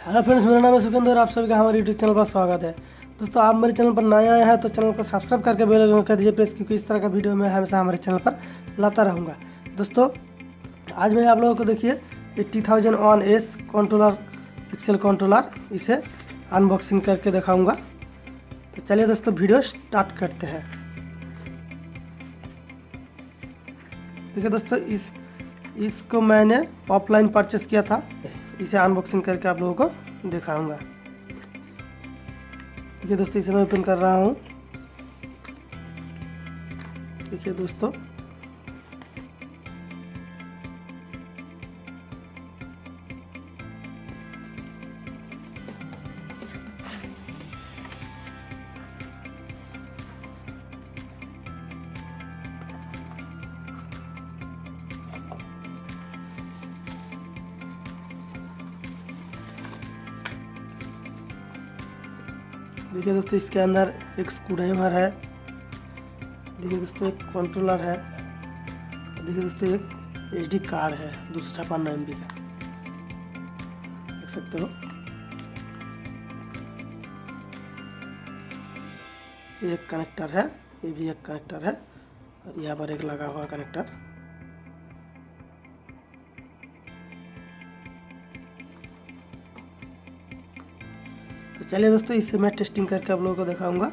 Hello friends, मेरा नाम है सुखेंदु और आप सभी का हमारे यूट्यूब चैनल पर स्वागत है। दोस्तों, आप मेरे चैनल पर नए आए हैं तो चैनल को सब्सक्राइब करके बेल आइकन कर दीजिए प्रेस, क्योंकि इस तरह का वीडियो मैं हमेशा हमारे चैनल पर लाता रहूँगा। दोस्तों, आज मैं आप लोगों को देखिए 8001S कंट्रोलर, पिक्सल कंट्रोलर, इसे अनबॉक्सिंग करके दिखाऊँगा। तो चलिए दोस्तों, वीडियो स्टार्ट करते हैं। देखिए दोस्तों, इसको मैंने ऑफलाइन परचेस किया था। इसे अनबॉक्सिंग करके आप लोगों को दिखाऊंगा। देखिए दोस्तों, इसे मैं ओपन कर रहा हूँ। देखिए दोस्तों, इसके अंदर एक स्क्रूड्राइवर है। देखिए दोस्तों, एक कंट्रोलर है। देखिए दोस्तों, एक एचडी कार्ड है 256 MB का, देख सकते हो। एक कनेक्टर है, ये भी एक कनेक्टर है, और यहाँ पर एक लगा हुआ कनेक्टर। तो चलिए दोस्तों, इससे मैं टेस्टिंग करके आप लोगों को दिखाऊंगा।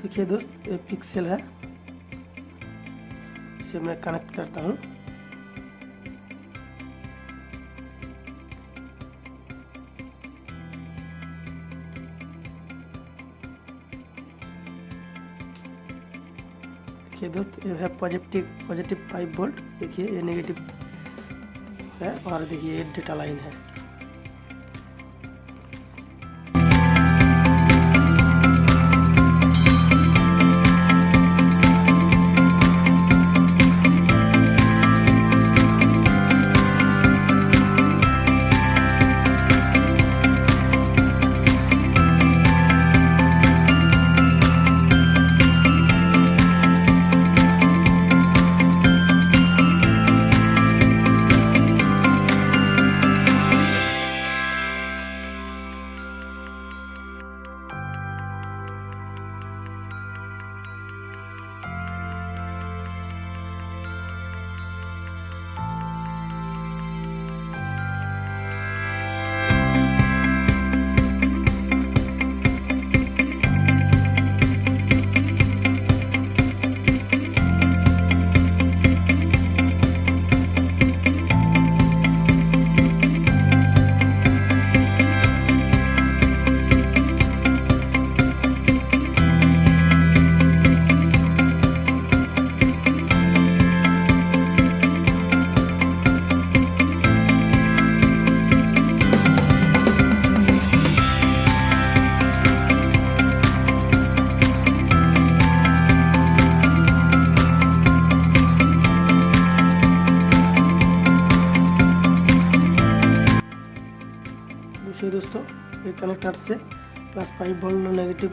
देखिए दोस्त, ये पिक्सल है, इसे मैं कनेक्ट करता हूँ। देखिए दोस्त, ये है पॉजिटिव 5 वोल्ट। देखिए ये नेगेटिव है, और देखिए ये डेटा लाइन है। देखिए दोस्तों, एक कनेक्टर से +5 वोल्ट नेगेटिव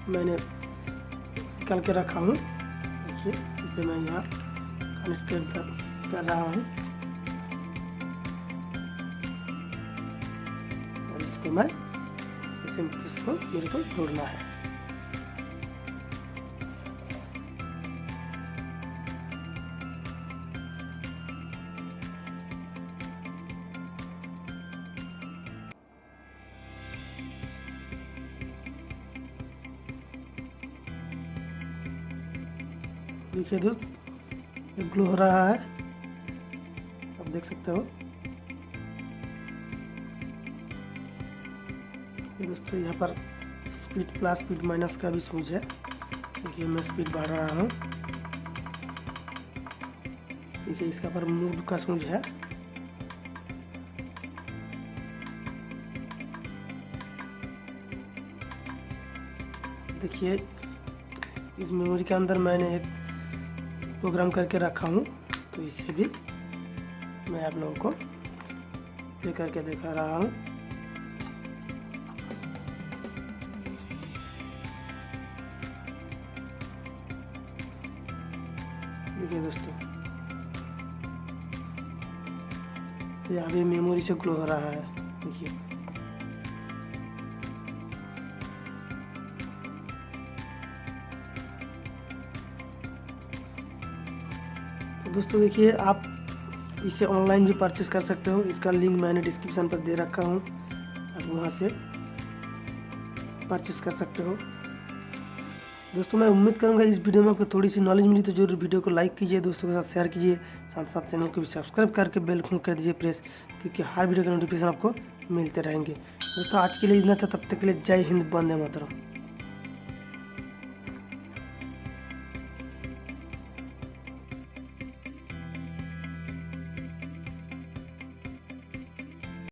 मैंने निकाल के रखा हूँ। देखिए, इसे मैं यहाँ कनेक्ट कर रहा हूँ, और इसको मैं इसको मेरे को जोड़ना है। देखिए दोस्त, ये ग्लो हो रहा है, आप देख सकते हो। ये दोस्तों, यहाँ पर स्पीड प्लस स्पीड माइनस का भी स्विच है। देखिए, मैं स्पीड बढ़ा रहा हूँ। देखिए, इसका पर मूड का स्विच है। देखिए, इस मेमोरी के अंदर मैंने एक प्रोग्राम करके रखा हूँ, तो इसे भी मैं आप लोगों को प्ले करके दिखा रहा हूँ। देखिए दोस्तों, ये अभी मेमोरी से ग्लो हो रहा है। देखिए तो दोस्तों, देखिए आप इसे ऑनलाइन भी परचेस कर सकते हो। इसका लिंक मैंने डिस्क्रिप्शन पर दे रखा हूँ, आप वहाँ से परचेस कर सकते हो। दोस्तों मैं उम्मीद करूंगा इस वीडियो में आपको थोड़ी सी नॉलेज मिली, तो जरूर वीडियो को लाइक कीजिए, दोस्तों के साथ शेयर कीजिए, साथ साथ चैनल को भी सब्सक्राइब करके बेल आइकन कर दीजिए प्रेस, क्योंकि हर वीडियो के नोटिफिकेशन आपको मिलते रहेंगे। दोस्तों आज के लिए इतना था, तब तक के लिए जय हिंद, वंदे मातरम।